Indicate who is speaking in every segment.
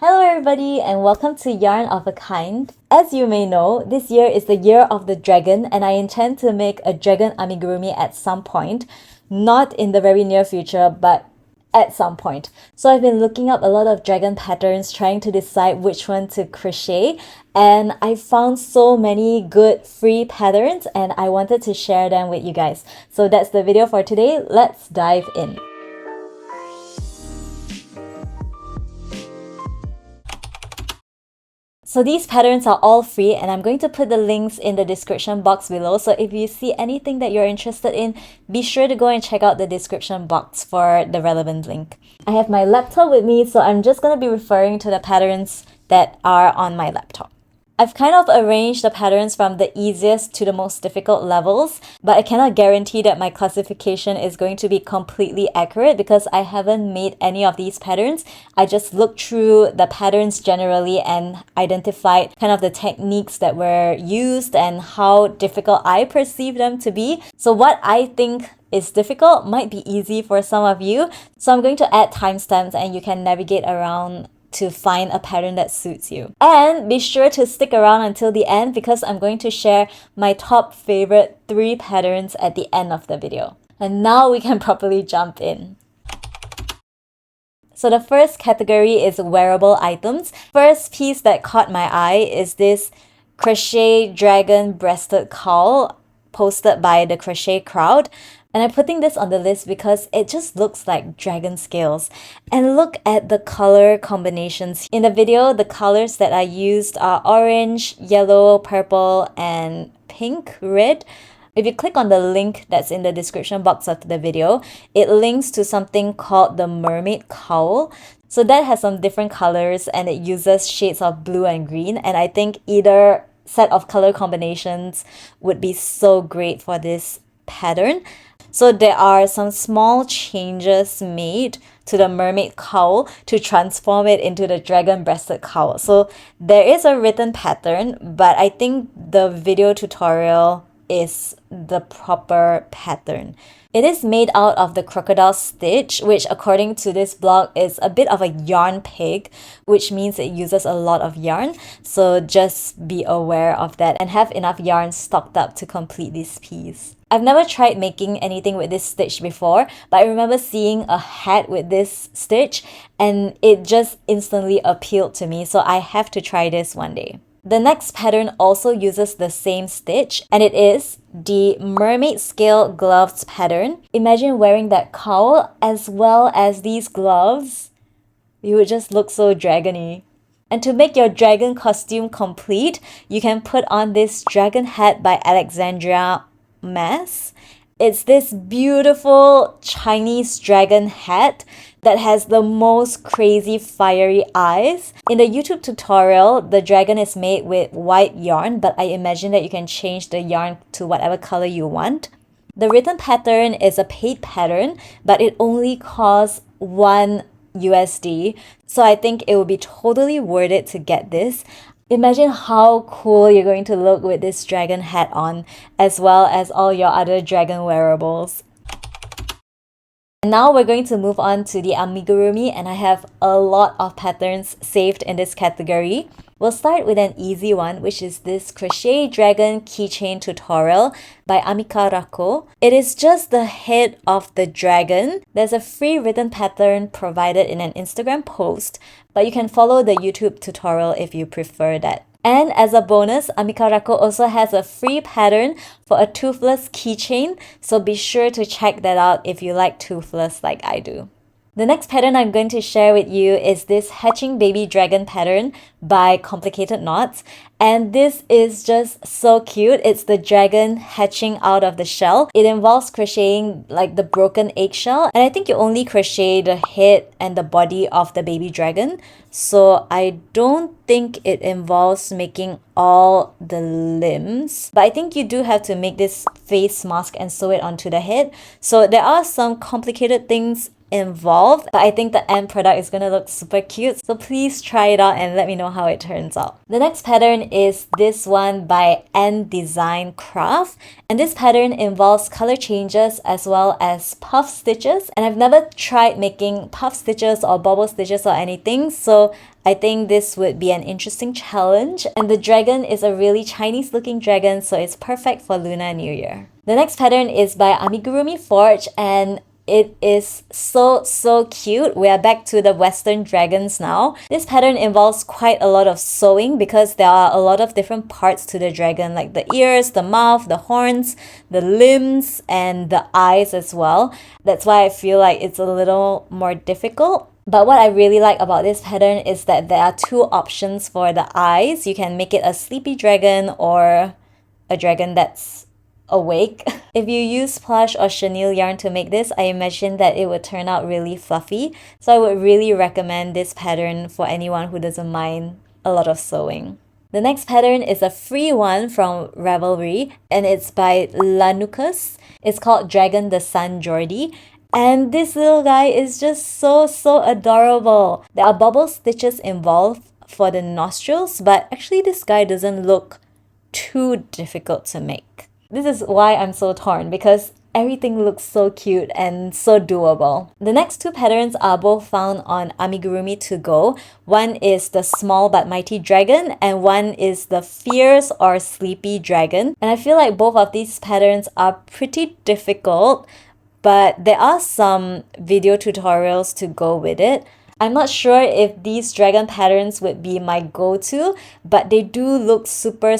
Speaker 1: Hello everybody and welcome to Yarn of a Kind. As you may know, this year is the year of the dragon and I intend to make a dragon amigurumi at some point. Not in the very near future, but at some point. So I've been looking up a lot of dragon patterns trying to decide which one to crochet, and I found so many good free patterns and I wanted to share them with you guys. So that's the video for today. Let's dive in. So these patterns are all free and I'm going to put the links in the description box below. So if you see anything that you're interested in, be sure to go and check out the description box for the relevant link. I have my laptop with me, so I'm just going to be referring to the patterns that are on my laptop. I've kind of arranged the patterns from the easiest to the most difficult levels, but I cannot guarantee that my classification is going to be completely accurate because I haven't made any of these patterns. I just looked through the patterns generally and identified kind of the techniques that were used and how difficult I perceive them to be. So what I think is difficult might be easy for some of you. So I'm going to add timestamps and you can navigate around to find a pattern that suits you. And be sure to stick around until the end because I'm going to share my top favorite 3 patterns at the end of the video. And now we can properly jump in. So the first category is wearable items. First piece that caught my eye is this crochet dragon breasted cowl posted by the Crochet Crowd. And I'm putting this on the list because it just looks like dragon scales. And look at the color combinations. In the video, the colors that I used are orange, yellow, purple, and pink, red. If you click on the link that's in the description box of the video, it links to something called the mermaid cowl. So that has some different colors and it uses shades of blue and green. And I think either set of color combinations would be so great for this pattern. So there are some small changes made to the mermaid cowl to transform it into the dragon breasted cowl. So there is a written pattern, but I think the video tutorial is the proper pattern. It is made out of the crocodile stitch, which according to this blog is a bit of a yarn pig, which means it uses a lot of yarn. So just be aware of that and have enough yarn stocked up to complete this piece. I've never tried making anything with this stitch before, but I remember seeing a hat with this stitch and it just instantly appealed to me, so I have to try this one day. The next pattern also uses the same stitch and it is the mermaid scale gloves pattern. Imagine wearing that cowl as well as these gloves. You would just look so dragony. And to make your dragon costume complete, you can put on this dragon hat by Alexandria Masse. It's this beautiful Chinese dragon hat that has the most crazy fiery eyes. In the YouTube tutorial, the dragon is made with white yarn, but I imagine that you can change the yarn to whatever color you want. The written pattern is a paid pattern, but it only costs $1 USD. So I think it would be totally worth it to get this. Imagine how cool you're going to look with this dragon hat on, as well as all your other dragon wearables. And now we're going to move on to the amigurumi, and I have a lot of patterns saved in this category. We'll start with an easy one, which is this crochet dragon keychain tutorial by Amikaraco. It is just the head of the dragon. There's a free written pattern provided in an Instagram post, but you can follow the YouTube tutorial if you prefer that. And as a bonus, Amikaraco also has a free pattern for a Toothless keychain, so be sure to check that out if you like Toothless like I do. The next pattern I'm going to share with you is this hatching baby dragon pattern by Complicated Knots. And this is just so cute. It's the dragon hatching out of the shell. It involves crocheting like the broken eggshell. And I think you only crochet the head and the body of the baby dragon. So I don't think it involves making all the limbs. But I think you do have to make this face mask and sew it onto the head. So there are some complicated things involved, but I think the end product is gonna look super cute. So please try it out and let me know how it turns out. The next pattern is this one by AnDesign Craft. And this pattern involves color changes as well as puff stitches. And I've never tried making puff stitches or bobble stitches or anything, so I think this would be an interesting challenge. And the dragon is a really Chinese looking dragon, so it's perfect for Lunar New Year. The next pattern is by Amigurumi Forge, and it is so cute. We are back to the Western dragons now. This pattern involves quite a lot of sewing because there are a lot of different parts to the dragon, like the ears, the mouth, the horns, the limbs, and the eyes as well. That's why I feel like it's a little more difficult. But what I really like about this pattern is that there are two options for the eyes. You can make it a sleepy dragon or a dragon that's awake. If you use plush or chenille yarn to make this, I imagine that it would turn out really fluffy. So I would really recommend this pattern for anyone who doesn't mind a lot of sewing. The next pattern is a free one from Ravelry, and it's by Lanukas. It's called Dragon the Sun Jordi. And this little guy is just so adorable. There are bubble stitches involved for the nostrils, but actually this guy doesn't look too difficult to make. This is why I'm so torn, because everything looks so cute and so doable. The next two patterns are both found on Amigurumi To Go. One is the small but mighty dragon, and one is the fierce or sleepy dragon. And I feel like both of these patterns are pretty difficult, but there are some video tutorials to go with it. I'm not sure if these dragon patterns would be my go-to, but they do look super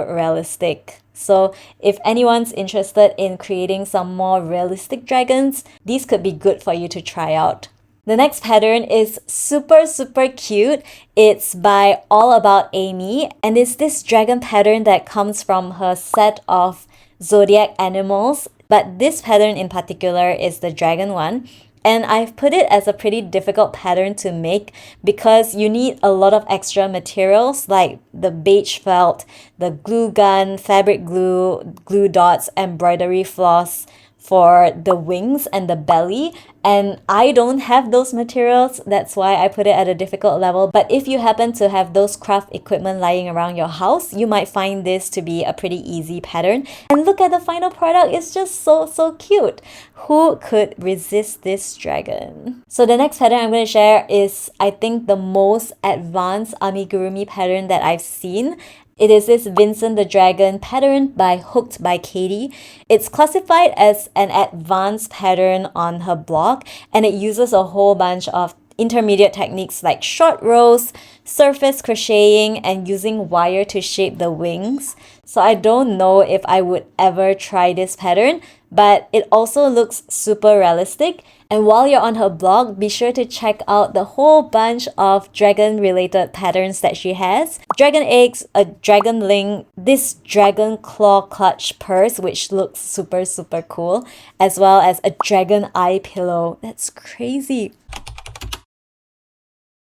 Speaker 1: realistic. So if anyone's interested in creating some more realistic dragons, these could be good for you to try out. The next pattern is super cute. It's by All About Amy, and it's this dragon pattern that comes from her set of zodiac animals. But this pattern in particular is the dragon one. And I've put it as a pretty difficult pattern to make because you need a lot of extra materials like the beige felt, the glue gun, fabric glue, glue dots, embroidery floss for the wings and the belly. And I don't have those materials, that's why I put it at a difficult level. But if you happen to have those craft equipment lying around your house, you might find this to be a pretty easy pattern. And look at the final product, it's just so cute. Who could resist this dragon? So the next pattern I'm going to share is, I think, the most advanced amigurumi pattern that I've seen. It is this Vincent the Dragon pattern by Hooked by Kati. It's classified as an advanced pattern on her blog, and it uses a whole bunch of intermediate techniques like short rows, surface crocheting, and using wire to shape the wings. So I don't know if I would ever try this pattern, but it also looks super realistic. And while you're on her blog, be sure to check out the whole bunch of dragon-related patterns that she has. Dragon eggs, a dragon link, this dragon claw clutch purse, which looks super cool, as well as a dragon eye pillow. That's crazy.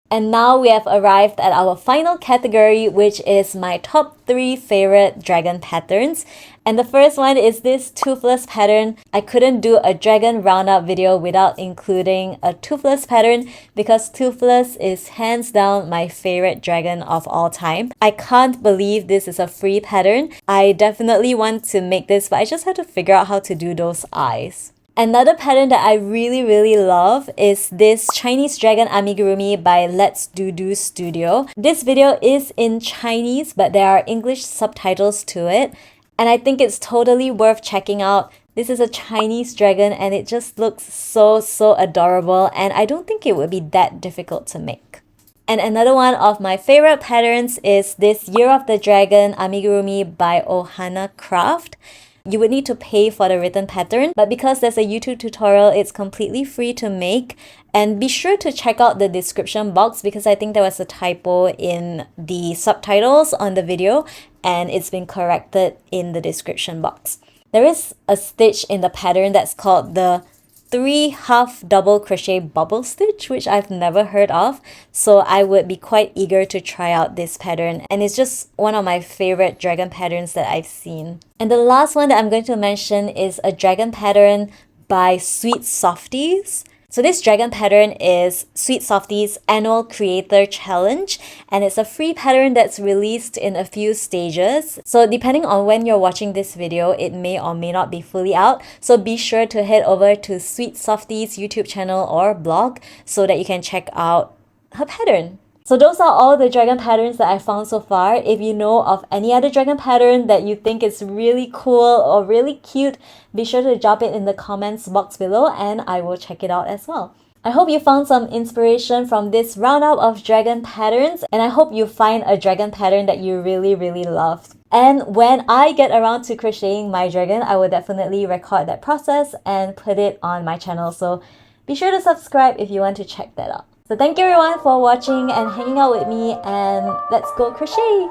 Speaker 1: And now we have arrived at our final category, which is my top 3 favorite dragon patterns. And the first one is this Toothless pattern. I couldn't do a dragon roundup video without including a Toothless pattern because Toothless is hands down my favorite dragon of all time. I can't believe this is a free pattern. I definitely want to make this, but I just have to figure out how to do those eyes. Another pattern that I really love is this Chinese Dragon Amigurumi by Let's Do Studio. This video is in Chinese, but there are English subtitles to it, and I think it's totally worth checking out. This is a Chinese dragon and it just looks so adorable, and I don't think it would be that difficult to make. And another one of my favorite patterns is this Year of the Dragon Amigurumi by Ohana Craft. You would need to pay for the written pattern, but because there's a YouTube tutorial, it's completely free to make. And be sure to check out the description box because I think there was a typo in the subtitles on the video and it's been corrected in the description box. There is a stitch in the pattern that's called the 3 half double crochet bubble stitch, which I've never heard of, so I would be quite eager to try out this pattern, and it's just one of my favorite dragon patterns that I've seen. And the last one that I'm going to mention is a dragon pattern by Sweet Softies. So this dragon pattern is Sweet Softies Annual Creator Challenge, and it's a free pattern that's released in a few stages. So depending on when you're watching this video, it may or may not be fully out. So be sure to head over to Sweet Softies YouTube channel or blog so that you can check out her pattern. So those are all the dragon patterns that I found so far. If you know of any other dragon pattern that you think is really cool or really cute, be sure to drop it in the comments box below and I will check it out as well. I hope you found some inspiration from this roundup of dragon patterns, and I hope you find a dragon pattern that you really loved. And when I get around to crocheting my dragon, I will definitely record that process and put it on my channel. So be sure to subscribe if you want to check that out. So thank you everyone for watching and hanging out with me, and let's go crochet!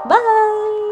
Speaker 1: Bye!